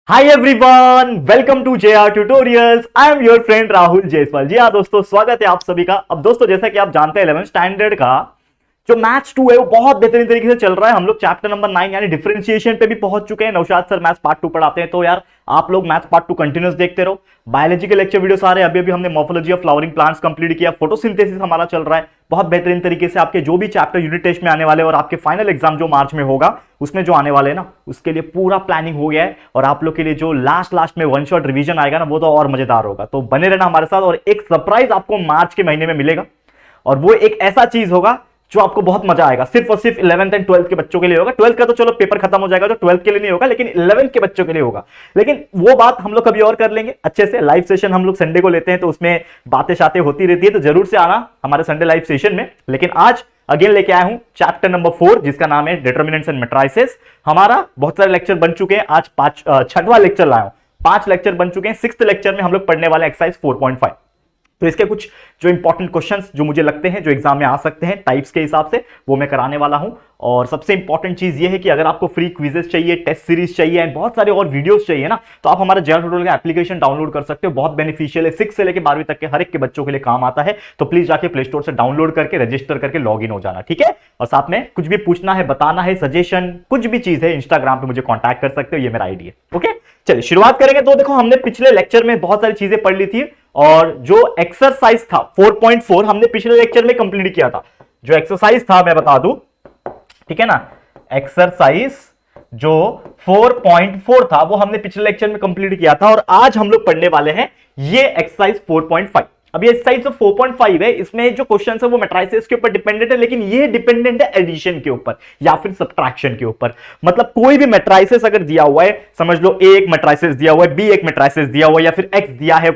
Hi everyone, welcome to JR tutorials. I am your friend Rahul Jaiswal. जी हाँ दोस्तों, स्वागत है आप सभी का। अब दोस्तों, जैसा कि आप जानते हैं 11th स्टैंडर्ड का जो मैथ्स 2 है वो बहुत बेहतरीन तरीके से चल रहा है। हम लोग चैप्टर नंबर 9 यानी डिफरेंशिएशन पे भी पहुंच चुके हैं। नौशाद सर मैथ्स पार्ट 2 पढ़ाते हैं, तो यार आप लोग मैथ्स पार्ट 2 कंटिन्यूस देखते रहो। बायोलॉजी के लेक्चर वीडियो सारे अभी अभी हमने morphology of flowering plants complete किया। फोटोसिंथेसिस हमारा चल रहा है बहुत बेहतरीन तरीके से। आपके जो भी चैप्टर यूनिट टेस्ट में आने वाले और आपके फाइनल एग्जाम जो मार्च में होगा उसमें जो आने वाले हैं ना, उसके लिए पूरा प्लानिंग हो गया है। और आप लोग के लिए जो लास्ट में वन शॉट रिवीजन आएगा ना, वो तो और मजेदार होगा। तो बने रहना हमारे साथ। और एक सरप्राइज आपको मार्च के महीने में मिलेगा, और वो एक ऐसा चीज होगा जो आपको बहुत मजा आएगा। सिर्फ और सिर्फ 11th एंड 12th के बच्चों के लिए होगा। 12th का तो चलो पेपर खत्म हो जाएगा, तो 12th के लिए नहीं होगा, लेकिन 11th के बच्चों के लिए होगा। लेकिन वो बात हम लोग कभी और कर लेंगे अच्छे से। लाइव सेशन हम लोग संडे को लेते हैं, तो उसमें बातें शातें होती रहती है, तो जरूर से आना हमारे संडे लाइव सेशन में। लेकिन आज अगेन लेके आया हूं चैप्टर नंबर 4, जिसका नाम है डिटर्मिनेंट्स एंड मैट्रिसेस। हमारा बहुत सारे लेक्चर बन चुके हैं। आज 6वां लेक्चर लाया हूं। 5 लेक्चर बन चुके हैं। 6th लेक्चर में हम लोग पढ़ने वाले एक्सरसाइज 4.5। तो इसके कुछ जो इंपॉर्टेंट क्वेश्चंस जो मुझे लगते हैं जो एग्जाम में आ सकते हैं टाइप्स के हिसाब से, वो मैं कराने वाला हूं। और सबसे इंपॉर्टेंट चीज ये है कि अगर आपको फ्री क्विजेस चाहिए, टेस्ट सीरीज चाहिए एंड बहुत सारे और वीडियोस चाहिए ना, तो आप हमारा जेआर ट्यूटोरियल का एप्लीकेशन डाउनलोड कर सकते हो। बहुत बेनिफिशियल है, 6 से लेकर 12वीं तक के हर एक के बच्चों के लिए काम आता है। तो प्लीज जाके प्ले स्टोर से डाउनलोड करके रजिस्टर करके लॉग इन हो जाना, ठीक है। और साथ में कुछ भी पूछना है, बताना है, सजेशन कुछ भी चीज है, इंस्टाग्राम पे मुझे कॉन्टैक्ट कर सकते हो। ये मेरा आईडी है, ओके। चलिए शुरुआत करेंगे। तो देखो, हमने पिछले लेक्चर में बहुत सारी चीजें पढ़ ली थी, और जो एक्सरसाइज था 4.4 हमने पिछले लेक्चर में कंप्लीट किया था। जो एक्सरसाइज था मैं बता दूं, ठीक है ना, एक्सरसाइज जो 4.4 था वो हमने पिछले लेक्चर में कंप्लीट किया था। और आज हम लोग पढ़ने वाले हैं ये एक्सरसाइज 4.5। अब ये एक्सरसाइज जो 4.5 है, इसमें जो क्वेश्चन है वो मैट्रिसेस के ऊपर डिपेंडेंट है, लेकिन ये डिपेंडेंट है एडिशन के ऊपर या फिर सब्ट्रैक्शन के ऊपर। मतलब कोई भी मैट्रिसेस अगर दिया हुआ है, समझ लो ए एक मैट्रिसेस दिया हुआ है, बी एक मैट्रिसेस दिया हुआ है, या फिर एक्स दिया है,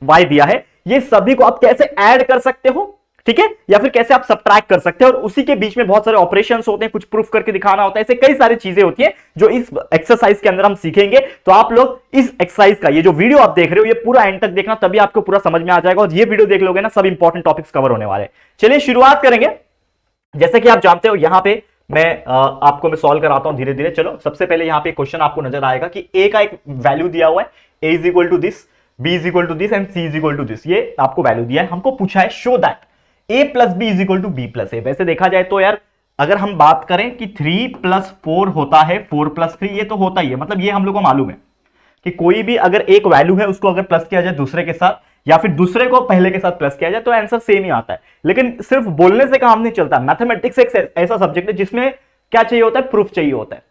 वाई दिया है, ये सभी को आप कैसे ऐड कर सकते हो, ठीक है, या फिर कैसे आप सब्ट्रैक्ट कर सकते हैं। और उसी के बीच में बहुत सारे ऑपरेशंस होते हैं, कुछ प्रूफ करके दिखाना होता है। ऐसे कई सारी चीजें होती हैं जो इस एक्सरसाइज के अंदर हम सीखेंगे। तो आप लोग इस एक्सरसाइज का ये जो वीडियो आप देख रहे हो, ये पूरा एंड तक देखना, तभी आपको पूरा समझ में आ जाएगा। और ये वीडियो देख लोगे ना, सब इंपॉर्टेंट टॉपिक्स कवर होने वाले। चलिए शुरुआत करेंगे। जैसे कि आप जानते हो, यहां पे मैं सॉल्व कराता हूं धीरे धीरे। चलो, सबसे पहले यहां पे क्वेश्चन आपको नजर आएगा कि ए का एक वैल्यू दिया हुआ है, A is equal to this, B is equal to this and C is equal to this. ये आपको वैल्यू दिया है। हमको पूछा है show that a plus B is equal to B plus A. वैसे देखा जाए तो यार, अगर हम बात करें कि 3 प्लस 4 होता है 4 प्लस 3, ये तो होता ही है। मतलब ये हम लोग को मालूम है कि कोई भी अगर एक वैल्यू है, उसको अगर प्लस किया जाए दूसरे के साथ, या फिर दूसरे को पहले के साथ प्लस किया जाए, तो आंसर सेम ही आता है। लेकिन सिर्फ बोलने से काम नहीं चलता। मैथमेटिक्स एक ऐसा सब्जेक्ट है जिसमें क्या चाहिए होता है, प्रूफ चाहिए होता है।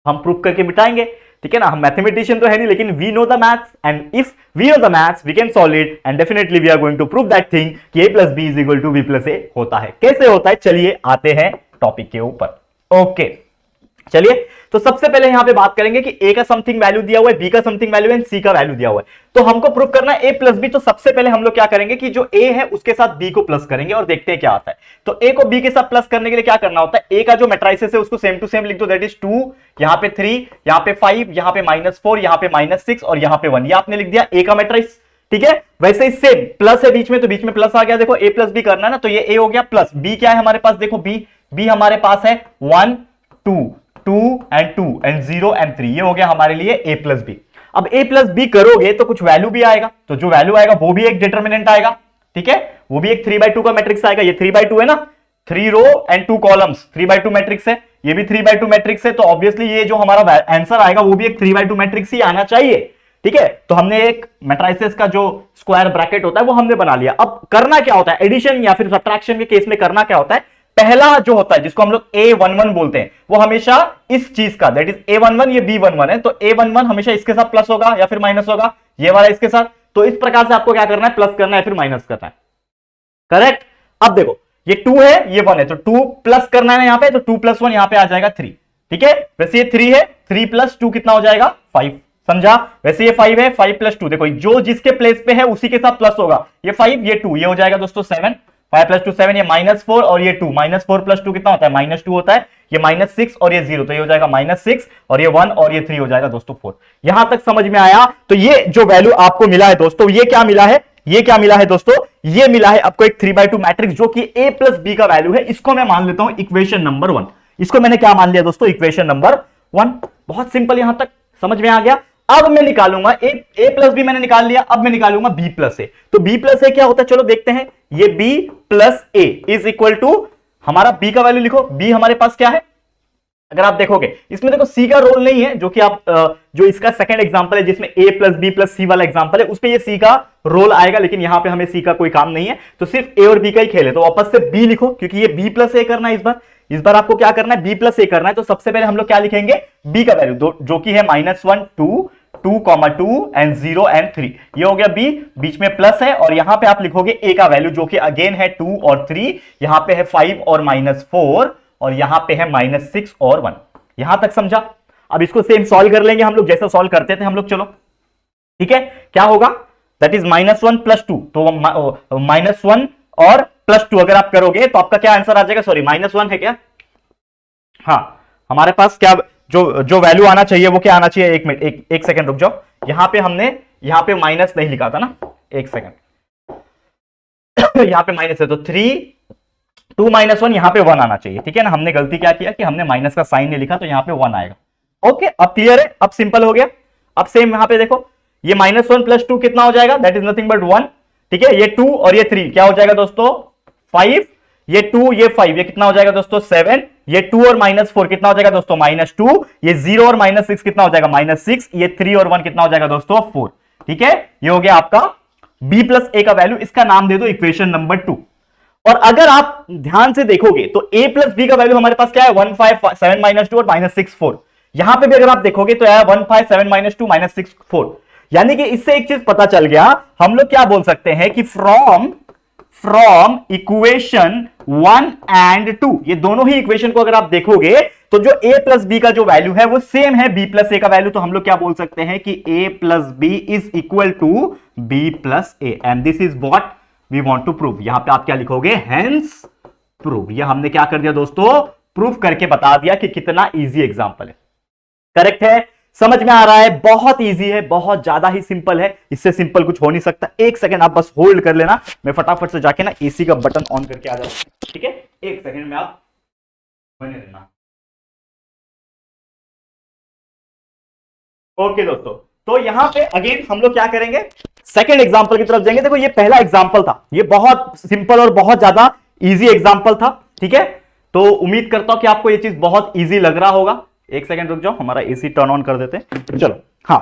हम प्रूफ करके मिटाएंगे, ठीक है ना। हम मैथमेटिशियन तो है नहीं, लेकिन we know the maths, and if we know the maths we can solve it, and definitely we are going to prove that thing कि a plus B is equal to B plus A होता है। कैसे होता है, चलिए आते हैं topic के ऊपर। ओके, चलिए तो सबसे पहले यहां पे बात करेंगे कि a का समथिंग वैल्यू दिया हुआ है, b का समथिंग वैल्यू है, c का वैल्यू दिया हुआ है। तो हमको प्रूफ करना है a प्लस बी। तो सबसे पहले हम लोग क्या करेंगे कि जो a है उसके साथ b को प्लस करेंगे और देखते हैं क्या आता है। तो a को b के साथ प्लस करने के लिए क्या करना होता है, a का जो मैट्रिसेस है उसको सेम टू सेम लिख दो। दैट इज 2, यहां पे 3, यहां पे 5, यहां पे -4, यहां पे -6 और यहां पे 1। ये आपने लिख दिया a का मैट्रिक्स, ठीक है। वैसे ही सेम प्लस है बीच में, तो बीच में प्लस आ गया। देखो a प्लस बी करना है ना, तो ये a हो गया प्लस b। क्या है हमारे पास, देखो b हमारे पास है 1 2 2 एंड 2 एंड 0 एंड 3। ये हो गया हमारे लिए a प्लस बी। अब a प्लस बी करोगे तो कुछ वैल्यू भी आएगा, तो जो वैल्यू आएगा वो भी एक डिटर्मिनेंट आएगा, ठीक है। वो भी एक 3/2 का मैट्रिक्स आएगा। ये 3/2 है ना, 3 रो एंड 2 कॉलम्स, 3/2 मैट्रिक्स है। ये भी 3/2 मैट्रिक्स है। तो ऑब्वियसली ये जो हमारा आंसर आएगा वो भी एक 3/2 मैट्रिक्स ही आना चाहिए, ठीक है। तो हमने एक मैट्रिसेस का जो स्क्वायर ब्रैकेट होता है वो हमने बना लिया। अब करना क्या होता है, एडिशन या फिर सब्ट्रैक्शन के केस में करना क्या होता है, पहला जो होता है जिसको हम लोग a11 बोलते हैं, वो हमेशा इस चीज का, दैट इज a11, ये b11 है, तो a11 हमेशा इसके साथ प्लस होगा या फिर माइनस होगा, ये वाला इसके साथ। तो इस प्रकार से आपको क्या करना है, प्लस करना है फिर माइनस करना है, करेक्ट। अब देखो ये 2 है, ये 1 है, तो 2 प्लस करना है यहां पे, तो 2 + 1 यहां पे आ जाएगा 3, ठीक है। वैसे ये 3 है, 3 + 2 कितना हो जाएगा, 5, समझा। वैसे ये 5 है, 5 + 2, देखो जो जिसके प्लेस पे है उसी के साथ प्लस होगा। ये 5, ये 2, ये हो जाएगा दोस्तों 7, 5 + 2 7, ये -4 और ये 2, -4 + 2 कितना होता है, -2 होता है। ये -6 और ये 0, तो ये हो जाएगा -6 और ये 1 और ये 3 हो जाएगा दोस्तों 4। यहां तक समझ में आया। तो ये जो वैल्यू आपको मिला है दोस्तों, ये क्या मिला है, ये क्या मिला है दोस्तों, ये मिला है आपको एक 3/2 मैट्रिक्स, जो कि a प्लस बी का वैल्यू है। इसको मैं मान लेता हूं इक्वेशन नंबर 1। इसको मैंने क्या मान लिया दोस्तों, इक्वेशन नंबर 1। बहुत सिंपल, यहां तक समझ में आ गया। अब मैं निकालूंगा ए प्लस बी मैंने निकाल लिया, अब मैं निकालूंगा बी प्लस ए। तो बी प्लस ए क्या होता है, चलो देखते हैं। ये B plus A is equal to, हमारा बी का वैल्यू लिखो, बी हमारे पास क्या है, अगर आप देखोगे इसमें देखो सी का रोल नहीं है, जो कि आप जो इसका सेकंड एग्जांपल है जिसमें ए प्लस बी प्लस सी वाला एग्जांपल है, उसपे ये सी का रोल आएगा, लेकिन यहां पे हमें सी का कोई काम नहीं है, तो सिर्फ ए और बी का ही खेल है। तो वापस से बी लिखो, क्योंकि ये बी प्लस ए करना है इस बार आपको क्या करना है, बी प्लस ए करना है। तो सबसे पहले हम लोग क्या लिखेंगे, बी का वैल्यू जो कि है -1 2 2 एंड 0 एंड 3, ये हो गया बी, बीच में प्लस है, और यहां पे आप लिखोगे ए का वैल्यू जो कि अगेन है 2 और 3, यहां पे है 5 और -4, और यहां पे है -6 और 1। यहां तक समझा। अब इसको सेम सॉल्व कर लेंगे हम लोग, जैसा सॉल्व करते थे हम लोग, चलो ठीक है। क्या होगा, दैट इज -1 + 2, तो -1 और +2 अगर आप करोगे तो आपका क्या आंसर आ जाएगा, सॉरी -1 है क्या, हाँ हमारे पास क्या जो वैल्यू आना चाहिए वो क्या आना चाहिए, एक मिनट, एक सेकंड रुक जाओ, यहां पे हमने यहां पे माइनस नहीं लिखा था ना, एक सेकंड यहां पे माइनस है, तो 2 - 1 यहां पे 1 आना चाहिए, ठीक है ना। हमने गलती क्या किया कि हमने माइनस का साइन नहीं लिखा, तो यहां पे 1 आएगा। ओके, अब क्लियर है, अब सिंपल हो गया। अब सेम यहां पे देखो, ये -1 + 2 कितना हो जाएगा, दैट इज नथिंग बट 1, ठीक है। ये 2 और ये 3 क्या हो जाएगा दोस्तों, 5, ये 2 ये 5, ये कितना हो जाएगा दोस्तों 7, ये 2 और -4 कितना हो जाएगा दोस्तों -2, ये 0 और -6 कितना हो जाएगा -6, ये 3 और 1 कितना हो जाएगा दोस्तों 4, ठीक है। ये हो गया आपका b + a का वैल्यू, इसका नाम दे दो इक्वेशन नंबर 2। और अगर आप ध्यान से देखोगे तो a + b का वैल्यू हमारे पास क्या है, 1 5 7 -2 और -6 4, यहां पे भी अगर आप देखोगे तो यह 1 5 7 -2 -6 4, यानी कि इससे एक चीज पता चल गया, हम लोग क्या बोल सकते हैं कि फ्रॉम इक्वेशन 1 एंड 2, ये दोनों ही इक्वेशन को अगर आप देखोगे तो जो a + b का जो वैल्यू है वो सेम है b + a का वैल्यू, तो हम लोग क्या बोल सकते हैं कि a + b is equal to b + a, and this is what we want to prove. यहां पे आप क्या लिखोगे, हेंस प्रूव। ये हमने क्या कर दिया दोस्तों, प्रूफ करके बता दिया कि कितना इजी एग्जांपल है। करेक्ट है, समझ में आ रहा है, बहुत इजी है, बहुत ज्यादा ही सिंपल है, इससे सिंपल कुछ हो नहीं सकता। एक सेकंड आप बस होल्ड कर लेना, मैं फटाफट से जाके ना एसी का बटन ऑन करके आ जाता हूं, ठीक है। एक सेकंड में आप बने रहना। ओके दोस्तों, तो यहां पे अगेन हम लोग क्या करेंगे, सेकंड एग्जांपल की तरफ जाएंगे। देखो ये पहला एग्जांपल था, ये बहुत सिंपल और बहुत ज्यादा इजी एग्जांपल था, ठीक है। तो उम्मीद करता हूं कि आपको ये चीज बहुत इजी लग रहा होगा। एक सेकंड रुक जाओ, हमारा एसी टर्न ऑन कर देते हैं, चलो। हाँ,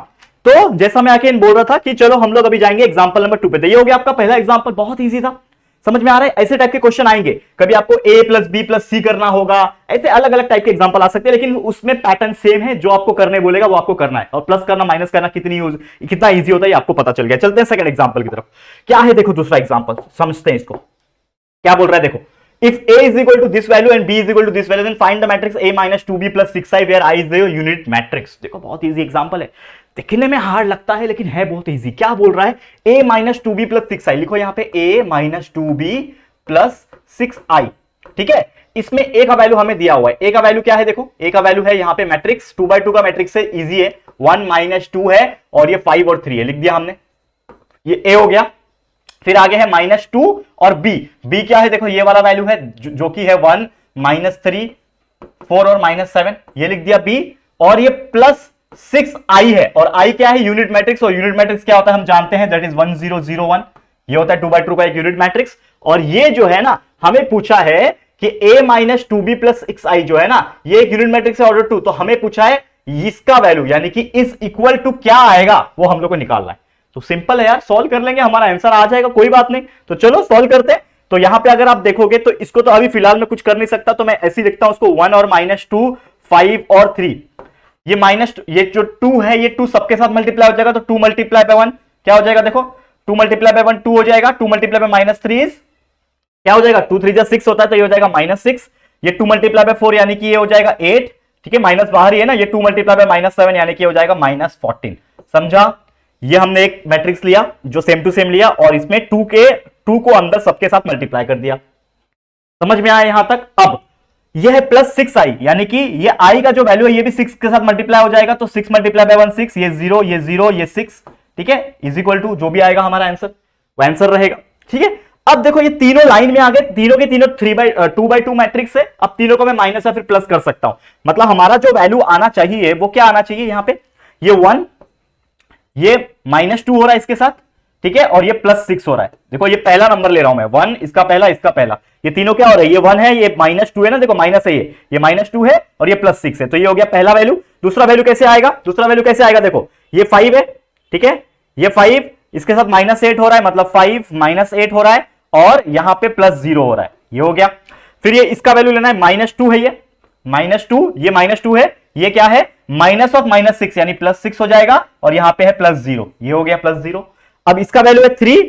तो जैसा मैं आके बोल रहा था कि चलो हम लोग अभी जाएंगे एग्जांपल नंबर 2 पे। ये हो गया आपका पहला एग्जांपल, बहुत इजी था, समझ में आ रहा है। ऐसे टाइप के क्वेश्चन आएंगे, कभी आपको a + b + c करना होगा, ऐसे अलग अलग टाइप के एग्जांपल आ सकते हैं, लेकिन उसमें पैटर्न सेम है, जो आपको करने बोलेगा वो आपको करना है, और प्लस करना माइनस करना कितना इजी होता है ये आपको पता चल गया। चलते हैं सेकंड एग्जांपल की तरफ। क्या है देखो दूसरा एग्जांपल, समझते हैं इसको। क्या बोल रहा है देखो, if a is equal to this value and b is equal to this value, then find the matrix a - 2b + 6i where i is the unit matrix। देखो बहुत इजी एग्जांपल है, देखने में हार्ड लगता है लेकिन है बहुत इजी। क्या बोल रहा है, a - 2b + 6i, लिखो यहां पे a - 2b + 6i, ठीक है। इसमें a का वैल्यू हमें दिया हुआ है, a का वैल्यू क्या है देखो, a का वैल्यू है यहां पे मैट्रिक्स 2/2 का मैट्रिक्स है, इजी है, 1 - 2 है, और ये 5 और 3 है, लिख दिया हमने, ये a हो गया। फिर आगे है -2 और b क्या है देखो, ये वाला वैल्यू है जो कि है 1 - 3 4 और -7, ये लिख दिया b, और ये +6i है, और i क्या है, यूनिट मैट्रिक्स, और यूनिट मैट्रिक्स क्या होता है हम जानते हैं, दैट इज 1 0 0 1, ये होता है 2/2 का एक यूनिट मैट्रिक्स। और ये जो है ना, हमें पूछा है कि a - 2b + 6i जो है ना, ये एक यूनिट मैट्रिक्स है ऑर्डर 2, तो हमें पूछा है इसका वैल्यू, यानी कि इज इक्वल टू क्या आएगा वो हम लोग को निकालना है। तो सिंपल है यार, सॉल्व कर लेंगे, हमारा आंसर आ जाएगा, कोई बात नहीं। तो चलो सॉल्व करते हैं। तो यहां पे अगर आप देखोगे तो इसको तो अभी फिलहाल में कुछ कर नहीं सकता, तो मैं ऐसे ही लिखता हूं उसको, 1 और -2 5 और 3, ये जो 2 है ये 2 सबके साथ मल्टीप्लाई हो जाएगा, तो 2 × 1 क्या हो जाएगा देखो, 2 × 1 2 हो जाएगा, 2 × -3 क्या हो जाएगा, 2 3 6 होता है, तो ये हो जाएगा -6, ये 2 × 4 यानी कि ये हो जाएगा 8, ठीक है, माइनस बाहर ही है ना, ये 2 × -7 यानी कि हो जाएगा -14। समझा, ये हमने एक मैट्रिक्स लिया जो सेम टू सेम लिया, और इसमें 2 को अंदर सबके साथ मल्टीप्लाई कर दिया। समझ में आया यहां तक। अब ये है +6i, यानी कि ये i का जो वैल्यू है ये भी 6 के साथ मल्टीप्लाई हो जाएगा, तो 6 × 1 6, ये 0 ये 0 ये 6, ठीक है, इज इक्वल टू जो भी आएगा हमारा आंसर वो आंसर रहेगा, ठीक है। अब देखो ये तीनों लाइन में आ गए, तीनों के तीनों 2/2 मैट्रिक्स है, अब तीनों को मैं माइनस या फिर प्लस कर सकता हूं, मतलब हमारा जो वैल्यू आना चाहिए वो क्या आना चाहिए, यहां पे ये 1 ये -2 हो रहा है इसके साथ, ठीक है, और ये +6 हो रहा है। देखो ये पहला नंबर ले रहा हूं मैं, 1 इसका पहला, इसका पहला, ये तीनों क्या हो रहा है, ये 1 है, ये -2 है ना, देखो माइनस है, ये -2 है और ये +6 है, तो ये हो गया पहला वैल्यू। दूसरा वैल्यू कैसे आएगा, दूसरा वैल्यू कैसे आएगा, देखो ये 5 है, ठीक है, ये 5 इसके साथ -8 हो रहा है, मतलब 5 -8 हो रहा है, और यहां पे +0 हो रहा है, ये हो गया। फिर ये इसका वैल्यू लेना है, -2 है, ये -2, ये -2 है, ये क्या है, माइनस ऑफ -6 यानी +6 हो जाएगा, और यहां पे है +0, ये हो गया +0। अब इसका वैल्यू है 3,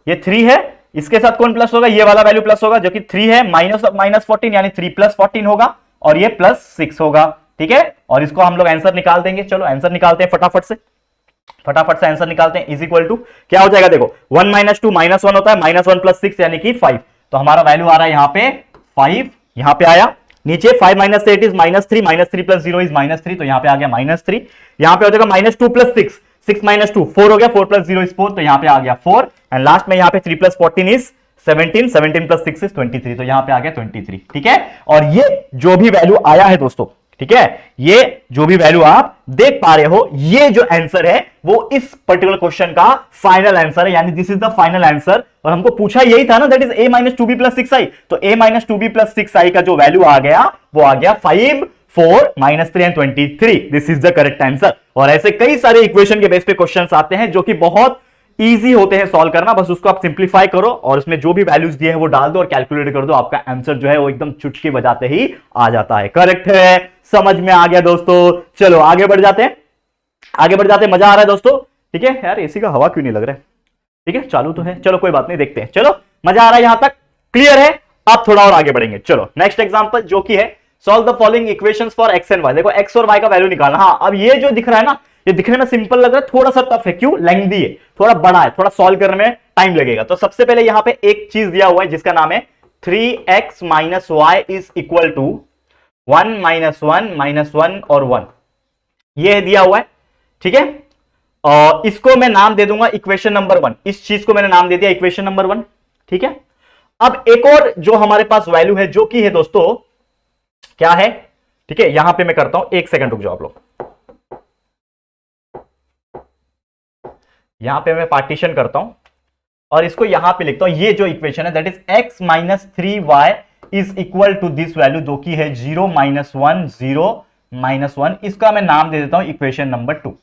ये 3 है, इसके साथ कौन प्लस होगा, ये वाला वैल्यू प्लस होगा जो कि 3 है, माइनस ऑफ -14 यानी 3 + 14 होगा, और ये +6 होगा, ठीक है। और इसको हम लोग आंसर निकाल देंगे, चलो आंसर निकालते हैं फटाफट से आंसर निकालते हैं। इज इक्वल टू क्या हो जाएगा, देखो 1 - 2 -1 होता है, -1 + 6 यानी कि 5, तो हमारा वैल्यू आ रहा है यहां पे 5, यहां पे आया नीचे 5 - 8 इज -3, -3 + 0 इज -3, तो यहां पे आ गया -3, यहां पे हो जाएगा -2 + 6, 6 - 2 4 हो गया, 4 + 0 इज 4, तो यहां पे आ गया 4, एंड लास्ट में यहां पे 3 + 14 इज 17, 17 + 6 इज 23, तो यहां पे आ गया 23, ठीक है। और ये जो भी वैल्यू आया है दोस्तों, ठीक है, ये जो भी वैल्यू आप देख पा रहे हो, ये जो आंसर है वो इस पर्टिकुलर क्वेश्चन का फाइनल आंसर है, यानी this is the final answer. और हमको पूछा यही था ना, that is a - 2b + 6i, तो a - 2b + 6i का जो वैल्यू आ गया वो आ गया 5, 4, -3 and 23, this is the correct answer. और ऐसे कई सारे इक्वेशन के बेस पे क्वेश्चंस आते हैं जो कि बहुत इजी होते हैं सॉल्व करना, बस उसको आप सिंप्लीफाई करो और उसमें जो भी वैल्यूज दिए हैं वो डाल दो और कैलकुलेट कर दो, आपका आंसर जो है वो एकदम चुटकी बजाते ही आ जाता है। करेक्ट है, समझ में आ गया दोस्तों। चलो आगे बढ़ जाते हैं, मजा आ रहा है दोस्तों, ठीक है। यार एसी का हवा क्यों नहीं लग रहा है, ठीक है, चालू तो है, चलो कोई बात नहीं, देखते हैं। चलो मजा आ रहा है, यहां तक क्लियर है, अब थोड़ा और आगे बढ़ेंगे। चलो नेक्स्ट एग्जांपल जो कि है solve the following equations for x and y। देखो x और y का वैल्यू निकालना। हाँ, अब ये जो दिख रहा है ना, ये दिखने में सिंपल लग रहा है, थोड़ा सा टफ है, क्यों, लेंथी है, थोड़ा बड़ा है, थोड़ा सॉल्व करने में टाइम लगेगा। तो सबसे पहले यहां पे एक चीज दिया हुआ है जिसका नाम है 3x - y is equal to 1 - 1 - 1 और 1, ये दिया हुआ है, ठीक है। और इसको मैं नाम दे दूंगा इक्वेशन नंबर 1, इस चीज को मैंने नाम दे दिया इक्वेशन नंबर 1, ठीक है। अब एक और जो हमारे पास वैल्यू है जो कि है दोस्तों क्या है, ठीक है, यहां पे मैं करता हूं, एक सेकंड रुक जाओ आप लोग, यहां पे मैं पार्टीशन करता हूं और इसको यहां पे लिखता हूं। ये जो इक्वेशन है that is x - 3y is equal to this value जो कि है 0 - 1 0 - 1, इसका मैं नाम दे देता हूं इक्वेशन नंबर 2।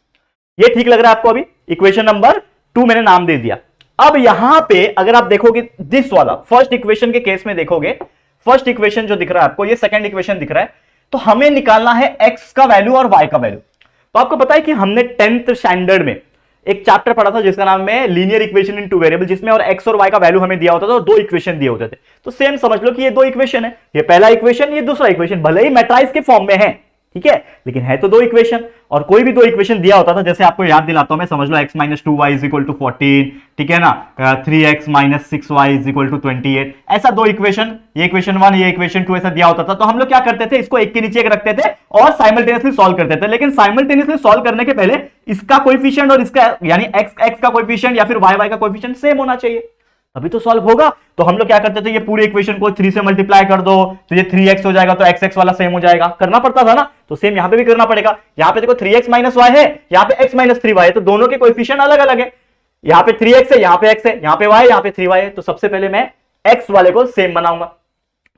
ये ठीक लग रहा है आपको, अभी इक्वेशन नंबर 2 मैंने नाम दे दिया। अब यहां पे अगर आप देखोगे दिस वाला फर्स्ट इक्वेशन के केस में देखोगे, फर्स्ट इक्वेशन जो दिख रहा है आपको, ये सेकंड इक्वेशन दिख रहा है, तो हमें निकालना है x का वैल्यू और y का वैल्यू। तो आपको पता है कि हमने 10th स्टैंडर्ड में एक चैप्टर पढ़ा था जिसका नाम है linear equation in two variable, जिसमें और x और y का वैल्यू हमें दिया होता था और दो इक्वेशन दिए होते थे। तो सेम समझ लो कि ये दो इक्वेशन है, ये पहला इक्वेशन, ये दूसरा इक्वेशन, भले ही मैट्राइज के फॉर्म में है, ठीक है, लेकिन है तो दो इक्वेशन। और कोई भी दो इक्वेशन दिया होता था, जैसे आपको याद दिलाता हूं मैं, समझ लो x - 2y is equal to 14, ठीक है ना, 3x - 6y is equal to 28, ऐसा दो इक्वेशन, ये इक्वेशन 1 ये इक्वेशन 2 ऐसा दिया होता था। तो हम लोग क्या करते थे, इसको एक के नीचे एक रखते थे और साइमल्टेनियसली सॉल्व करते थे। लेकिन साइमल्टेनियसली सॉल्व करने के पहले इसका कोएफिशिएंट और इसका यानी x का कोएफिशिएंट या फिर y का कोएफिशिएंट सेम होना चाहिए, अभी तो सॉल्व होगा। तो हम लोग क्या करते थे, ये पूरे इक्वेशन को 3 से मल्टीप्लाई कर दो तो ये 3x हो जाएगा, तो x वाला सेम हो जाएगा, करना पड़ता था ना, तो सेम यहां पे भी करना पड़ेगा। यहां पे देखो 3x - y है, यहां पे x - 3y है, तो दोनों के कोएफिशिएंट अलग अलग है, यहां पे 3x है, यहां पे x है, यहां पे y है, यहां पे 3y है। तो सबसे पहले मैं x वाले को सेम बनाऊंगा,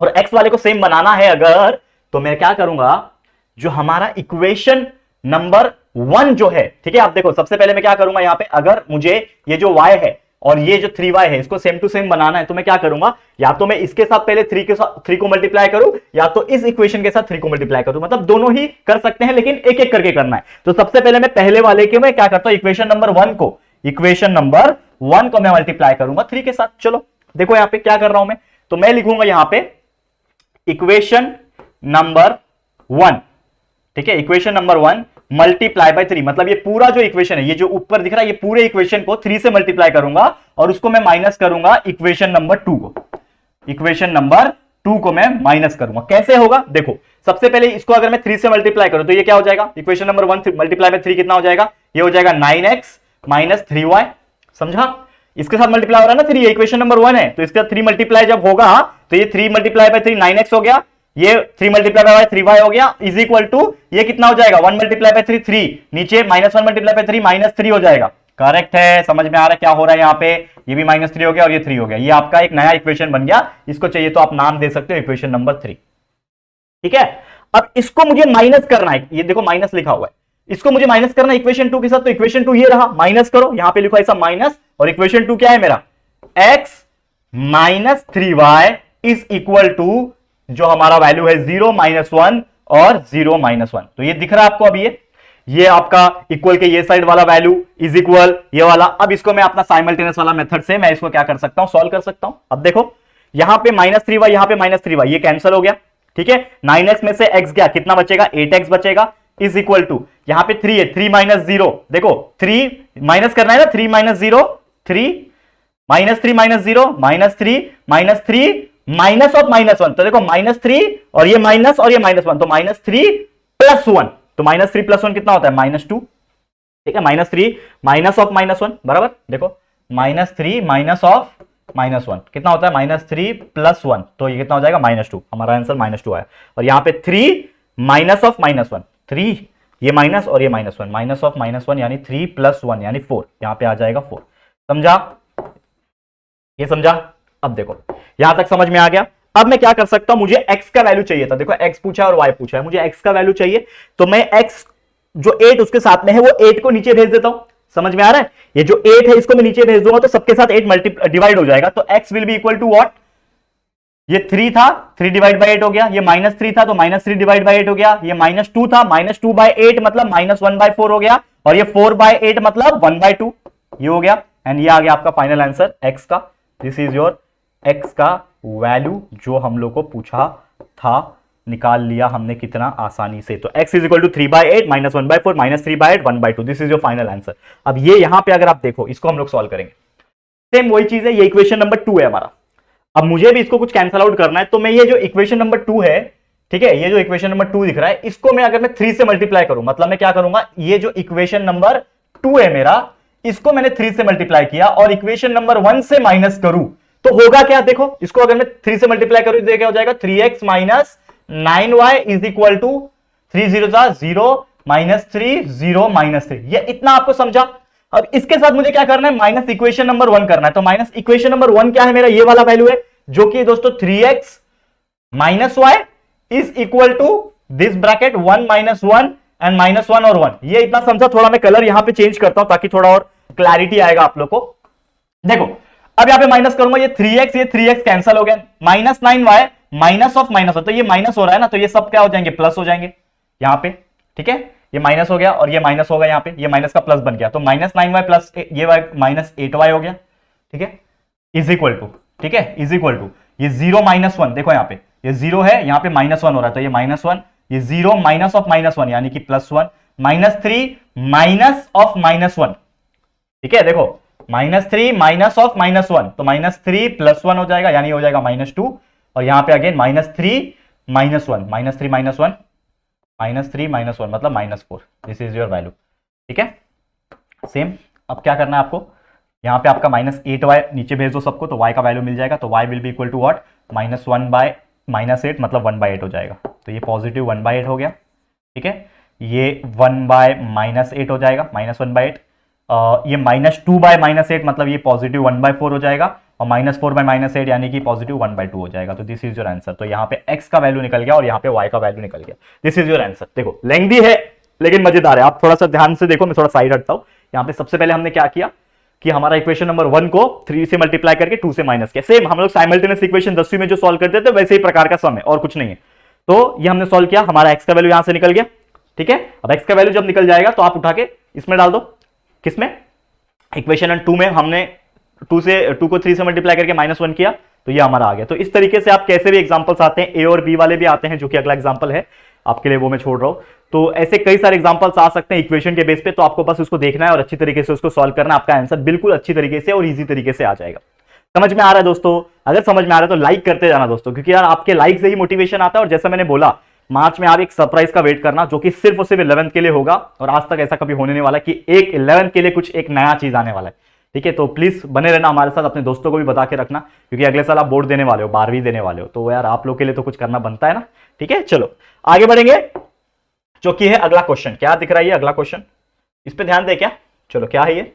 और x वाले को सेम बनाना है अगर, तो मैं क्या करूंगा, जो हमारा इक्वेशन नंबर 1 जो है, ठीक है, आप देखो सबसे पहले मैं क्या करूंगा, यहां पे अगर मुझे ये जो y है और ये जो 3y है इसको सेम टू सेम बनाना है, तो मैं क्या करूंगा, या तो मैं इसके साथ पहले 3 को मल्टीप्लाई करूं, या तो इस इक्वेशन के साथ 3 को मल्टीप्लाई करूं, मतलब दोनों ही कर सकते हैं, लेकिन एक एक करके करना है। तो सबसे पहले मैं पहले वाले के मैं क्या करता हूं, इक्वेशन नंबर 1 को मैं मल्टीप्लाई करूंगा 3 के साथ। चलो देखो यहां पे क्या कर रहा हूं मैं, तो मैं लिखूंगा यहां पे इक्वेशन नंबर 1, ठीक है, इक्वेशन नंबर 1 मल्टीप्लाई बाय 3, मतलब ये पूरा जो इक्वेशन है, ये जो ऊपर दिख रहा है, ये पूरे इक्वेशन को 3 से मल्टीप्लाई करूंगा और उसको मैं माइनस करूंगा इक्वेशन नंबर 2 को, इक्वेशन नंबर 2 को मैं माइनस करूंगा। कैसे होगा, देखो सबसे पहले इसको अगर मैं 3 से मल्टीप्लाई करूं तो ये क्या हो जाएगा, इक्वेशन नंबर 1 मल्टीप्लाई बाय 3 कितना हो जाएगा, ये हो जाएगा 9x - 3y, समझा, इसके साथ मल्टीप्लाई हो रहा है ना 3, इक्वेशन नंबर 1 है, तो इसके साथ 3 मल्टीप्लाई जब होगा तो ये 3 मल्टीप्लाई बाय 3 9x हो गया, ये 3 मल्टीप्लाई बाय 3y हो गया इज इक्वल टू ये कितना हो जाएगा 1 मल्टीप्लाई बाय 3 3 नीचे -1 मल्टीप्लाई बाय 3 -3 हो जाएगा। करेक्ट है, समझ में आ रहा है क्या हो रहा है यहाँ पे, ये भी -3 हो गया और ये 3 हो गया। ये आपका एक नया इक्वेशन बन गया, इसको चाहिए तो आप नाम दे सकते हो इक्वेशन नंबर 3। ठीक है, अब इसको मुझे माइनस करना है, ये देखो माइनस लिखा हुआ है, इसको मुझे माइनस करना है इक्वेशन 2 के साथ। तो इक्वेशन 2 ये रहा, माइनस करो, यहां पे लिखो ऐसा माइनस, और इक्वेशन 2 क्या है मेरा x minus 3y is equal to जो हमारा वैल्यू है 0 -1 और 0 -1। तो ये दिख रहा है आपको अभी, ये आपका इक्वल के ये साइड वाला वैल्यू इज इक्वल ये वाला। अब इसको मैं अपना साइमल्टेनियस वाला मेथड से मैं इसको क्या कर सकता हूं, सॉल्व कर सकता हूं। अब देखो यहां पे -3y, यहां पे -3y, ये कैंसिल हो गया। ठीक है, 9x में से x गया, कितना बचेगा 8x बचेगा, इज इक्वल टू यहां पे 3 है, 3 - 0, देखो 3 माइनस करना है ना, 3 - 0 3 -3 - 0 -3 माइनस ऑफ -1, तो देखो -3 और ये माइनस और ये -1, तो -3 + 1, तो -3 + 1 कितना होता है -2। ठीक है, -3 माइनस ऑफ -1 बराबर, देखो -3 माइनस ऑफ -1 कितना होता है -3 + 1, तो ये कितना हो जाएगा -2, हमारा आंसर -2 आया। और यहां पे 3 माइनस ऑफ -1, 3 ये माइनस और ये -1, माइनस ऑफ -1 यानी 3 + 1 यानी 4, यहां पे आ जाएगा 4। समझा, ये समझा। अब देखो यहां तक समझ में आ गया। अब मैं क्या कर सकता हूं, मुझे x का वैल्यू चाहिए था, देखो x पूछा और y पूछा है, मुझे x का वैल्यू चाहिए, तो मैं x जो 8 उसके साथ में है वो 8 को नीचे भेज देता हूं। समझ में आ रहा है, ये जो 8 है इसको मैं नीचे भेज दूंगा तो सबके साथ 8 डिवाइड हो जाएगा, तो x will be equal to what, ये 3 था 3 डिवाइड बाई 8 हो गया, ये -3 था तो -3 डिवाइड बाई 8 हो गया, ये -2 था -2 बाई 8 मतलब -1/4 हो गया, और ये 4/8 मतलब 1/2, ये हो गया। एंड ये आ गया आपका फाइनल आंसर x का। दिस इज योर x का वैल्यू जो हम लोग को पूछा था, निकाल लिया हमने कितना आसानी से। तो x is equal to 3/8 -1/4 -3/8 1/2, this is your final answer. अब ये यहां पे अगर आप देखो, इसको हम लोग सॉल्व करेंगे, सेम वही चीज है, ये इक्वेशन नंबर 2 है हमारा। अब मुझे भी इसको कुछ कैंसल आउट करना है, तो मैं ये जो इक्वेशन नंबर 2 है, ठीक है, ये जो इक्वेशन नंबर 2 दिख रहा है, इसको मैं अगर मैं 3 से मल्टीप्लाई करूं, मतलब मैं क्या करूंगा, ये जो इक्वेशन नंबर 2 है मेरा, इसको मैंने 3 से मल्टीप्लाई किया और इक्वेशन नंबर 1 से माइनस करूं तो होगा क्या, देखो इसको अगर मैं 3 से मल्टीप्लाई करूं तो क्या हो जाएगा 3x minus 9y is equal to 3 0 0 -3 0 -3। ये इतना आपको समझा। अब इसके साथ मुझे क्या करना है, माइनस इक्वेशन नंबर 1 करना है, तो माइनस इक्वेशन नंबर 1 क्या है मेरा, ये वाला वैल्यू है जो कि दोस्तों 3x minus y is equal to this bracket 1 -1 and -1 और 1। ये इतना समझा। थोड़ा मैं कलर यहां पे चेंज करता हूं ताकि थोड़ा और क्लैरिटी आएगा आप लोग को। देखो अब यहां पे माइनस करूंगा, ये 3x कैंसिल हो गया, -9y माइनस ऑफ -1, तो ये माइनस हो रहा है ना, तो ये सब क्या हो जाएंगे, प्लस हो जाएंगे यहां पे। ठीक है, ये माइनस हो गया और ये माइनस होगा, यहां पे ये माइनस का प्लस बन गया, तो -9y प्लस ये -8y हो गया। ठीक है, इज इक्वल टू, ठीक है, इज इक्वल टू ये 0 -1, देखो यहां पे ये 0 है, यहां पे -1 हो रहा है, तो ये -1, ये 0 माइनस ऑफ -1 यानी कि +1, -3 माइनस ऑफ -1। ठीक है, देखो -3 माइनस ऑफ -1, तो -3 + 1 हो जाएगा, यानी हो जाएगा -2, और यहां पे अगेन -3 -1, -3 -1 -3 -1 मतलब -4। This is your value. ठीक है, सेम। अब क्या करना है आपको, यहां पे आपका -8y नीचे भेज दो सबको, तो y का वैल्यू मिल जाएगा, तो y will be equal to what, -1/8 मतलब 1/8 हो जाएगा, तो ये पॉजिटिव 1/8 हो गया। ठीक है, ये 1/-8 हो जाएगा, -1/8, ये -2/-8 मतलब ये पॉजिटिव 1/4 हो जाएगा, और -4/-8 यानी कि पॉजिटिव 1/2 हो जाएगा। तो दिस इज योर आंसर। तो यहाँ पे x का वैल्यू निकल गया और यहाँ पे y का वैल्यू निकल गया। This is your answer. देखो लेंथी है लेकिन मजेदार है, आप थोड़ा सा ध्यान से देखो, मैं थोड़ा साइड हटता हूं। यहाँ पे सबसे पहले हमने क्या किया कि हमारा इक्वेशन नंबर 1 को 3 से मल्टीप्लाई करके 2 से माइनस किया। सेम हम लोग साइमल्टेनियस इक्वेशन 10वीं में जो सॉल्व करते थे वैसे ही प्रकार का सम है और कुछ नहीं है। तो ये हमने सॉल्व किया, हमारा x का वैल्यू यहां से निकल गया। ठीक है, अब x का वैल्यू जब निकल जाएगा तो आप उठा के इसमें डाल दो, किसमें, इक्वेशन 2 में। हमने 2 को 3 से मल्टीप्लाई करके -1 किया, तो ये हमारा आ गया। तो इस तरीके से आप कैसे भी एग्जांपल्स आते हैं, ए और बी वाले भी आते हैं, जो कि अगला एग्जांपल है आपके लिए, वो मैं छोड़ रहा हूं। तो ऐसे कई सारे एग्जांपल्स आ सकते हैं इक्वेशन के बेस पे, तो आपको बस उसको देखना है और अच्छी तरीके से उसको सॉल्व करना, आपका आंसर बिल्कुल अच्छी तरीके से और इजी तरीके से आ जाएगा। समझ में आ रहा है दोस्तों? अगर समझ में आ रहा है तो लाइक करते जाना दोस्तों, क्योंकि यार आपके लाइक से ही मोटिवेशन आता है। और जैसा मैंने बोला, मार्च में आप एक सरप्राइज का वेट करना, जो कि सिर्फ और सिर्फ 11th के लिए होगा, और आज तक ऐसा कभी होने नहीं वाला कि एक 11th के लिए कुछ एक नया चीज आने वाला है। ठीक है, तो प्लीज बने रहना हमारे साथ, अपने दोस्तों को भी बता के रखना, क्योंकि अगले साल आप बोर्ड देने वाले हो, 12वीं देने वाले हो, तो यार आप लोग के लिए तो कुछ करना बनता है ना। ठीक है, चलो आगे बढ़ेंगे, जो कि है अगला क्वेश्चन। क्या दिख रहा है ये अगला क्वेश्चन, इस पे ध्यान दे क्या। चलो क्या है ये,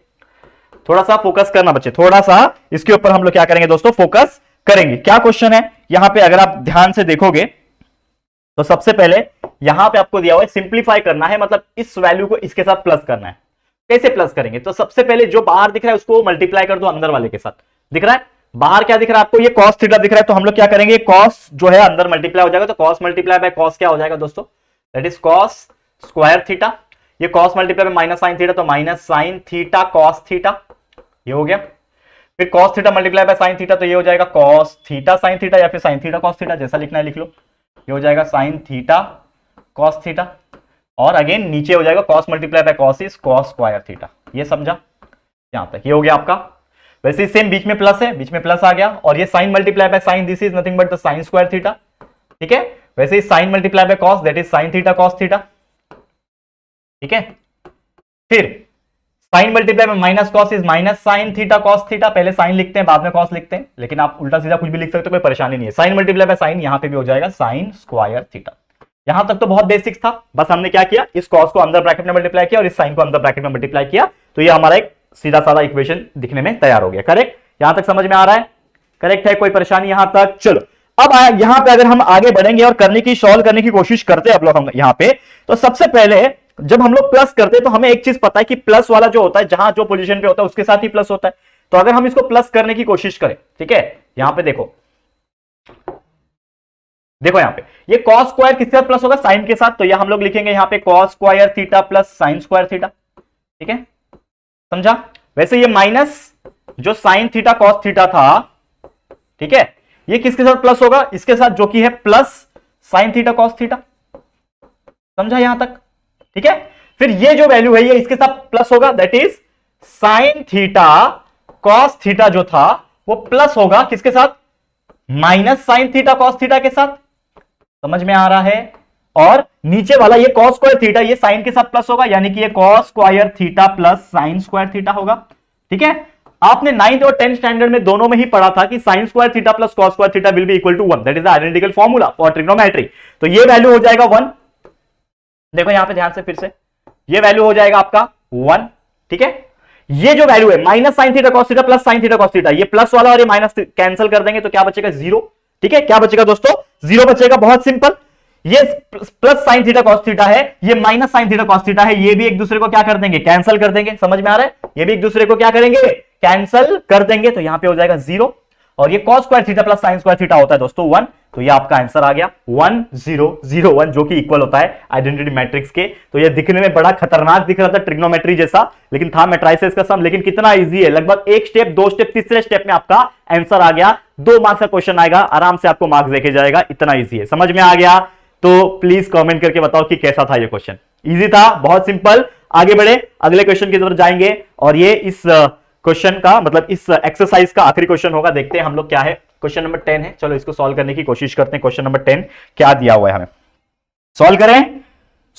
थोड़ा सा फोकस करना बच्चे, थोड़ा सा इसके ऊपर हम लोग क्या करेंगे दोस्तों, फोकस करेंगे। क्या क्वेश्चन है यहां पे, अगर आप ध्यान से देखोगे तो सबसे पहले यहां पे आपको दिया हुआ है सिंप्लीफाई करना है, मतलब इस वैल्यू को इसके साथ प्लस करना है। कैसे प्लस करेंगे, तो सबसे पहले जो बाहर दिख रहा है उसको मल्टीप्लाई कर दो अंदर वाले के साथ। दिख रहा है बाहर क्या दिख रहा है आपको, ये cos थीटा दिख रहा है, तो हम लोग क्या करेंगे, cos जो है अंदर मल्टीप्लाई हो जाएगा, तो cos मल्टीप्लाई बाय cos क्या हो जाएगा दोस्तों, that is cos square theta. ये cos multiply by minus sine theta, तो minus sine theta cos theta, ये हो गया। फिर cos theta multiply by sine theta, तो ये हो जाएगा cos थीटा साइन थीटा, या फिर साइन थीटा cos थीटा, जैसा लिखना है लिख लो। ये हो जाएगा साइन थीटा cos थीटा, और अगेन नीचे हो जाएगा cos multiply by cos is cos square theta. ये समझा यहां तक, ये हो गया आपका। वैसे ही सेम बीच में प्लस है, बीच में प्लस आ गया, और ये sine multiply by sine, this is nothing but the sine square theta. ठीक है, वैसे ही sine multiply by cos, that is sine theta cos theta. ठीक है, फिर sine multiply by minus cos is minus sine theta cos theta. पहले sine लिखते हैं बाद में cos लिखते हैं, लेकिन आप उल्टा सीधा कुछ भी लिख सकते हो, कोई परेशानी नहीं है। साइन मल्टीप्लाई बाय साइन यहां पे भी हो जाएगा साइन स्क्वायर थीटा। यहां तक तो बहुत बेसिक्स था, बस हमने क्या किया, इस cos को अंदर ब्रैकेट में मल्टीप्लाई किया और इस साइन को अंदर ब्रैकेट में मल्टीप्लाई किया, तो ये हमारा एक सीधा साधा इक्वेशन दिखने में तैयार हो गया। करेक्ट, यहां तक समझ में आ रहा है, करेक्ट है, कोई परेशानी यहां तक। चलो अब यहां पे अगर हम आगे बढ़ेंगे और सॉल्व करने की कोशिश करते हैं आप लोग, हम यहां पे तो सबसे पहले जब हम लोग प्लस करते हैं तो हमें एक चीज पता है कि प्लस वाला जो होता है, जहां जो पोजीशन पे होता है उसके साथ ही प्लस होता है। तो अगर हम इसको प्लस करने की कोशिश करें, ठीक है, यहां पे देखो यहां पे ये cos स्क्वायर किसके साथ प्लस होगा, साइन के साथ, तो ये हम लोग लिखेंगे यहां पे cos square theta plus sign square theta. ठीक है, समझा। वैसे ये माइनस जो साइन थीटा cos थीटा था, ठीक है, ये किसके साथ प्लस होगा, इसके साथ, जो कि है plus sign theta cos theta. समझा यहां तक, ठीक है। फिर ये जो वैल्यू है ये इसके साथ प्लस होगा, that is sine theta cos theta जो था वो प्लस होगा किसके साथ, minus sine theta cos theta के साथ। समझ में आ रहा है। और नीचे वाला ये cos स्क्वायर थीटा ये साइन के साथ प्लस होगा, यानी कि ये cos square theta plus sign square theta होगा। ठीक है, आपने 9th और 10th स्टैंडर्ड में दोनों में ही पढ़ा था कि sine square theta plus cos square theta will be equal to 1, that is the identical formula for trigonometry. तो ये वैल्यू हो जाएगा 1, देखो यहां पे ध्यान से, फिर से ये वैल्यू हो जाएगा आपका 1। ठीक है, ये जो वैल्यू है minus sine theta cos theta plus sign theta cos theta, ये प्लस वाला और ये माइनस कैंसिल कर देंगे तो क्या बचेगा, 0। ठीक है, क्या बचेगा दोस्तों, 0 बचेगा। बहुत सिंपल, ये plus sign theta cos theta है, ये minus sine theta cos theta है, ये भी एक दूसरे को क्या कर देंगे, कैंसिल कर देंगे। समझ में आ रहा है, ये भी एक दूसरे को क्या करेंगे, कैंसिल कर देंगे, तो यहां पे हो जाएगा 0। और ये cos square theta plus sign square theta होता है दोस्तों 1, तो ये आपका आंसर आ गया 1 0 0 1, जो कि इक्वल होता है आइडेंटिटी मैट्रिक्स के। तो ये दिखने में बड़ा खतरनाक दिख रहा था ट्रिग्नोमेट्री जैसा, लेकिन था मैट्रिसेस का सम, लेकिन कितना इजी है, लगभग एक स्टेप, दो स्टेप, तीसरे स्टेप में आपका आंसर आ गया। 2 मार्क्स का क्वेश्चन आएगा, आराम से आपको मार्क्स देके जाएगा, इतना इजी है। समझ में आ गया तो प्लीज कमेंट करके बताओ कि कैसा था ये क्वेश्चन। इजी था, बहुत सिंपल। आगे बढ़े, अगले क्वेश्चन की तरफ जाएंगे, और ये इस क्वेश्चन का मतलब इस एक्सरसाइज का आखिरी क्वेश्चन होगा। देखते हैं हम लोग क्या है, क्वेश्चन नंबर 10 है। चलो इसको सॉल्व करने की कोशिश करते हैं। क्वेश्चन नंबर 10 क्या दिया हुआ है हमें, सॉल्व करें,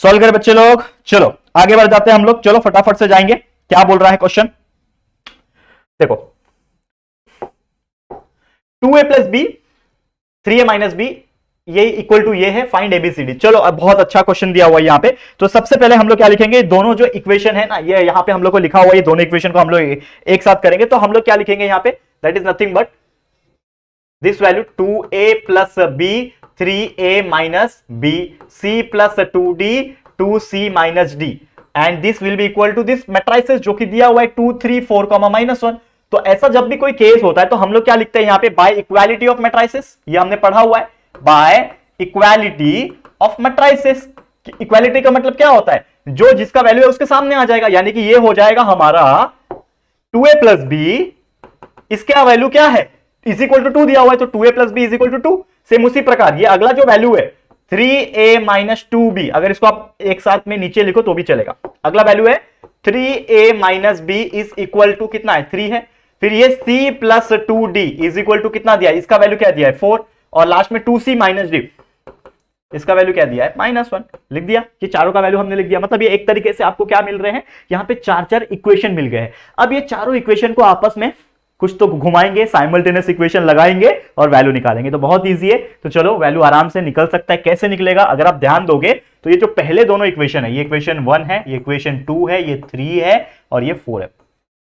सॉल्व करें बच्चे लोग। चलो आगे बढ़ जाते हैं हम लोग, चलो फटाफट से जाएंगे। क्या बोल रहा है क्वेश्चन, देखो 2a plus B 3a minus B ये इक्वल टू ये है, फाइंड एबीसीडी। चलो अब बहुत अच्छा क्वेश्चन दिया हुआ है यहाँ पे। तो सबसे पहले हम लोग क्या लिखेंगे, दोनों जो इक्वेशन है ना, ये यहाँ पे हम लोग को लिखा हुआ है, ये दोनों इक्वेशन को हम लोग एक साथ करेंगे। तो हम लोग क्या लिखेंगे यहाँ पे, that is nothing but this value 2a plus B 3a minus B c plus 2d 2c minus d, and this will be equal to this matrices जो कि दिया हुआ है 2 3 4 माइनस 1। तो ऐसा जब भी कोई केस होता है तो हम लोग क्या लिखते हैं यहाँ पे, बाय इक्वालिटी ऑफ मैट्रिसेस, ये हमने पढ़ा हुआ है, by equality of matrices. Equality का मतलब क्या होता है, जो जिसका वैल्यू है उसके सामने आ जाएगा, यानी कि ये हो जाएगा हमारा 2a प्लस बी, इसका वैल्यू क्या है, इज इक्वल टू 2 दिया हुआ है, तो 2a plus B is equal to 2। Same उसी प्रकार ये अगला जो वैल्यू है 3a माइनस 2b, अगर इसको आप एक साथ में नीचे लिखो तो भी चलेगा। अगला वैल्यू है 3a minus B is equal to कितना है, 3 है। फिर ये c plus 2d is equal to कितना दिया, इसका वैल्यू क्या दिया है, 4, और लास्ट में 2c माइनस डी। इसका वैल्यू क्या दिया है -1, लिख दिया। ये चारों का वैल्यू हमने लिख दिया। मतलब ये एक तरीके से आपको क्या मिल रहे हैं, यहाँ पे चार इक्वेशन मिल गए हैं। अब ये चारों इक्वेशन को आपस में कुछ तो घुमाएंगे, साइमल्टेनियस इक्वेशन लगाएंगे और वैल्यू निकालेंगे। तो बहुत ईजी है। तो चलो वैल्यू आराम से निकल सकता है। कैसे निकलेगा अगर आप ध्यान दोगे तो ये जो पहले दोनों इक्वेशन है, ये इक्वेशन 1 है, ये इक्वेशन 2 है, ये 3 है और ये 4 है।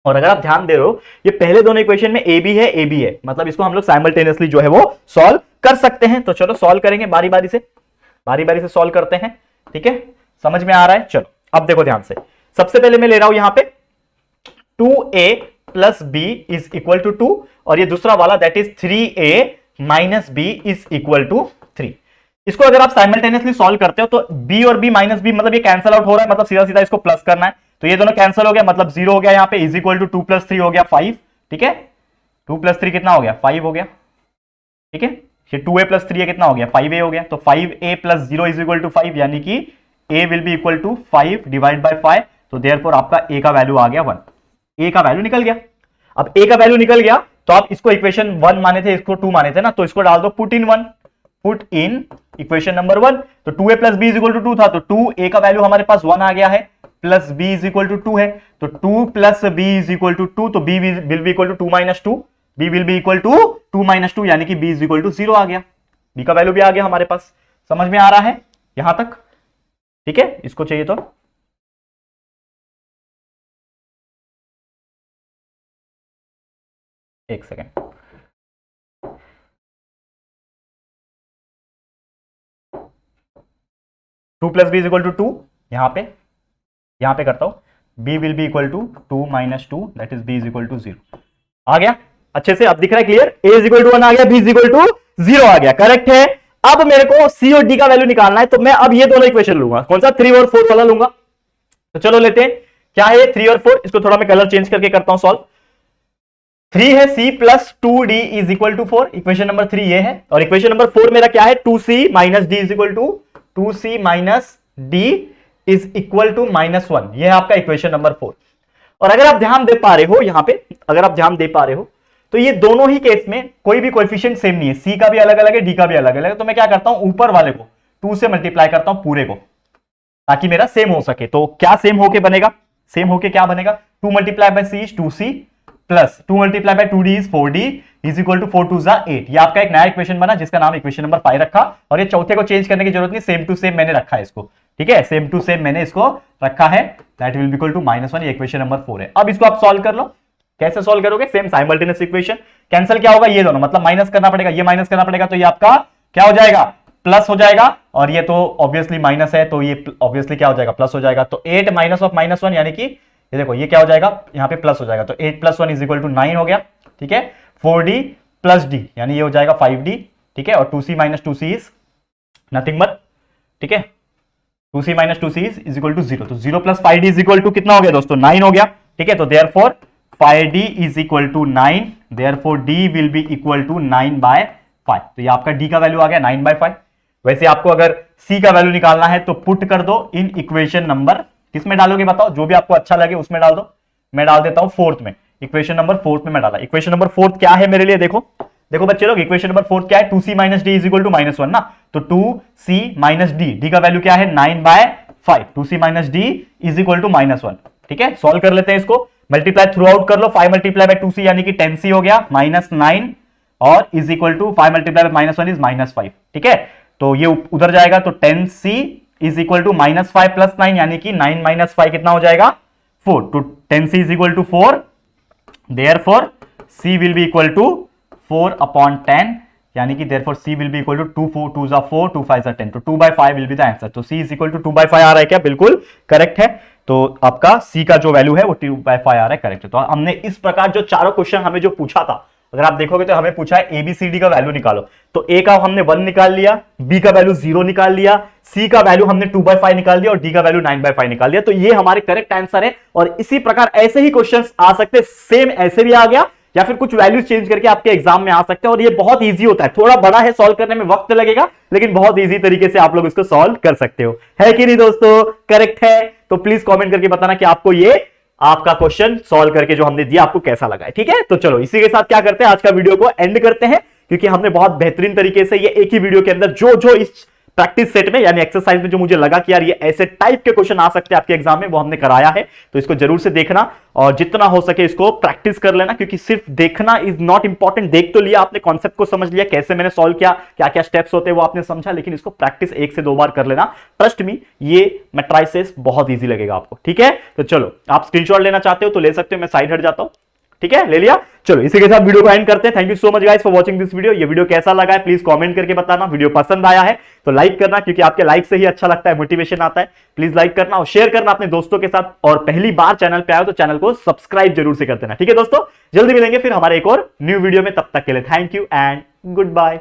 और अगर आप ध्यान दे रहे हो ये पहले दोनों इक्वेशन में ए बी है, मतलब इसको हम लोग साइमल्टेनियसली जो है वो सॉल्व कर सकते हैं। तो चलो सॉल्व करेंगे, बारी बारी से सॉल्व करते हैं। ठीक है, समझ में आ रहा है। चलो अब देखो ध्यान से। सबसे पहले मैं ले रहा हूं यहां पे 2a plus B is equal to 2 और ये दूसरा वाला that is 3a minus B is equal to 3। इसको अगर आप साइमल्टेनियसली सॉल्व करते हो तो b और b माइनस बी मतलब ये कैंसिल आउट हो रहा है, मतलब सीधा सीधा इसको प्लस करना है। तो ये दोनों कैंसिल हो गया, मतलब 0 हो गया यहाँ पे, इज इक्वल टू 2 प्लस 3 हो गया 5। ठीक है, 2 प्लस 3 कितना हो गया, 5 हो गया। ठीक है, ये 2a प्लस 3 कितना हो गया, 5a हो गया। तो 5a plus 0 is equal to 5, यानी कि a will be equal to 5 divide by 5। तो देयरफॉर आपका a का वैल्यू आ गया 1। a का वैल्यू निकल गया। अब a का वैल्यू निकल गया तो आप इसको इक्वेशन 1 माने थे, इसको 2 माने थे ना, तो इसको डाल दो put in 1, put in equation number 1। तो 2a plus b is equal to 2 था, तो 2a का वैल्यू हमारे पास 1 आ गया है, plus b is equal to 2 है। तो 2 plus b is equal to 2, तो b will be equal to 2 minus 2, b will be equal to 2 minus 2, यानी कि b इज इक्वल टू 0 आ गया। b का वैल्यू भी आ गया हमारे पास। समझ में आ रहा है यहां तक? ठीक है, इसको चाहिए तो एक second. Two plus B is equal to 2, यहां पे करता हूं, b will be equal to 2 minus 2, that is b is equal to 0। आ गया अच्छे से, अब दिख रहा है clear. a is equal to 1 आ गया, b इज इक्वल टू 0 आ गया, करेक्ट है। अब मेरे को c और d का वैल्यू निकालना है, तो मैं अब ये दोनों इक्वेशन लूंगा, कौन सा, 3 और 4 वाला लूंगा। तो चलो लेते हैं, क्या है 3 और 4, इसको थोड़ा मैं कलर चेंज करके करता हूं सॉल्व। 3 है c plus 2d is equal to 4, equation number 3 ये है। और इक्वेशन नंबर 4 मेरा क्या है, 2c minus d is equal to 2c minus d is equal to -1, ये है आपका इक्वेशन नंबर 4। और अगर आप ध्यान दे पा रहे हो यहां पे, अगर आप ध्यान दे पा रहे हो तो ये दोनों ही केस में कोई भी कोएफिशिएंट सेम नहीं है, c का भी अलग अलग है, d का भी अलग अलग है। तो मैं क्या करता हूं, ऊपर वाले को 2 से मल्टीप्लाई करता हूं पूरे को, ताकि मेरा सेम हो सके। तो क्या सेम होके बनेगा, सेम होके क्या बनेगा, 2 multiply by c is 2c plus 2 multiply by 2d is 4d is equal to 4 2 जा 8। ये आपका एक नया इक्वेशन बना जिसका नाम इक्वेशन नंबर 5 रखा। और ये चौथे को चेंज करने की जरूरत नहीं, सेम टू सेम मैंने रखा है इसको। ठीक है, सेम टू सेम मैंने इसको रखा है, that will be equal to -1, ये इक्वेशन नंबर 4 है। अब इसको आप सॉल्व कर लो। कैसे सॉल्व करोगे, सेम साइमल्टेनियस इक्वेशन। कैंसिल क्या होगा, ये दोनों मतलब माइनस करना पड़ेगा, ये माइनस करना पड़ेगा, तो ये आपका क्या हो जाएगा, प्लस हो जाएगा। और ये तो ऑब्वियसली माइनस है, तो ये ऑब्वियसली क्या हो जाएगा, प्लस हो जाएगा। तो 8 माइनस ऑफ -1, यानी कि ये देखो ये क्या हो जाएगा, यहाँ पे प्लस हो जाएगा। तो 8 प्लस 1 इज इक्वल टू 9 हो गया। ठीक है, 4d प्लस d यानी ये हो जाएगा 5d। ठीक है, और 2c minus 2c is nothing but, ठीक है, 2c minus 2c is equal to 0। तो 0 plus 5d is equal to कितना हो गया दोस्तों, 9 हो गया। ठीक है, तो therefore 5d is equal to 9, therefore d will be equal to 9/5। तो ये आपका d का वैल्यू आ गया 9/5। वैसे आपको अगर c का वैल्यू निकालना है तो पुट कर दो इन इक्वेशन नंबर, किसमें डालोगे बताओ, जो भी आपको अच्छा लगे उसमें डाल दो। मैं डाल देता हूं 4th में, इक्वेशन नंबर 4th में मैं डाला। इक्वेशन नंबर 4th क्या है मेरे लिए, देखो देखो बच्चे लोग, इक्वेशन नंबर 4th क्या है, 2c minus D is equal to -1 ना। तो 2c माइनस डी, डी का वैल्यू क्या है 9/5, 2c minus D is equal to -1। ठीक है, सॉल्व कर लेते हैं इसको, मल्टीप्लाई थ्रू आउट कर लो, 5 मल्टीप्लाई बाय 2c यानी कि 10c हो गया, -9 और is equal to 5 multiply by -1 is -5। ठीक है, तो ये उधर जाएगा, तो 10c is equal to -5 plus 9 यानी कि 9 माइनस 5 कितना हो जाएगा 4। तो 10c is equal to 4, therefore c will be equal to 4/10, यानी कि therefore c will be equal to 2 4 2 4 2 5 10। तो 2/5 विल बी द आंसर। तो c इज इक्वल टू 2/5 आ रहा है क्या, बिल्कुल करेक्ट है। तो आपका c का जो वैल्यू है वो 2/5 आ रहा है, करेक्ट है। तो हमने इस प्रकार जो चारों क्वेश्चन हमें जो पूछा था, अगर आप देखोगे तो हमें पूछा है ABCD का वैल्यू निकालो। तो A का हमने 1 निकाल लिया, B का वैल्यू 0 निकाल लिया, C का वैल्यू हमने 2/5 निकाल दिया और D का वैल्यू 9/5 निकाल दिया। तो ये हमारे करेक्ट आंसर है। और इसी प्रकार ऐसे ही क्वेश्चंस आ सकते, सेम ऐसे भी आ गया या फिर कुछ वैल्यू चेंज करके आपके एग्जाम में आ सकते हैं। और ये बहुत ईजी होता है, थोड़ा बड़ा है, सॉल्व करने में वक्त लगेगा, लेकिन बहुत ईजी तरीके से आप लोग इसको सॉल्व कर सकते हो। है कि नहीं दोस्तों, करेक्ट है? तो प्लीज कॉमेंट करके बताना कि आपको ये आपका क्वेश्चन सॉल्व करके जो हमने दिया आपको कैसा लगा है। ठीक है, तो चलो इसी के साथ क्या करते हैं, आज का वीडियो को एंड करते हैं, क्योंकि हमने बहुत बेहतरीन तरीके से ये एक ही वीडियो के अंदर जो जो इस प्रैक्टिस सेट में यानी एक्सरसाइज में जो मुझे लगा कि यार ये ऐसे टाइप के क्वेश्चन आ सकते हैं आपके एग्जाम में, वो हमने कराया है। तो इसको जरूर से देखना और जितना हो सके इसको प्रैक्टिस कर लेना, क्योंकि सिर्फ देखना इज नॉट इंपॉर्टेंट। देख तो लिया आपने, कॉन्सेप्ट को समझ लिया, कैसे मैंने सॉल्व किया, क्या क्या स्टेप्स होते हैं वो आपने समझा, लेकिन इसको प्रैक्टिस 1 से 2 बार कर लेना। ट्रस्ट मी, ये मैट्राइसेस बहुत ईजी लगेगा आपको, ठीक है। तो चलो, आप स्क्रीनशॉट लेना चाहते हो तो ले सकते हो, मैं साइड हट जाता हूं, ठीक है, ले लिया। चलो इसी के साथ वीडियो को एंड करते हैं। Thank you so much guys for watching this video. ये वीडियो कैसा लगा है प्लीज कमेंट करके बताना। वीडियो पसंद आया है तो लाइक करना, क्योंकि आपके लाइक से ही अच्छा लगता है, मोटिवेशन आता है। प्लीज लाइक करना और शेयर करना अपने दोस्तों के साथ, और पहली बार चैनल पे आए तो चैनल को सब्सक्राइब जरूर से कर देना, ठीक है दोस्तों। जल्दी मिलेंगे फिर हमारे एक और न्यू वीडियो में, तब तक के लिए thank you and good bye.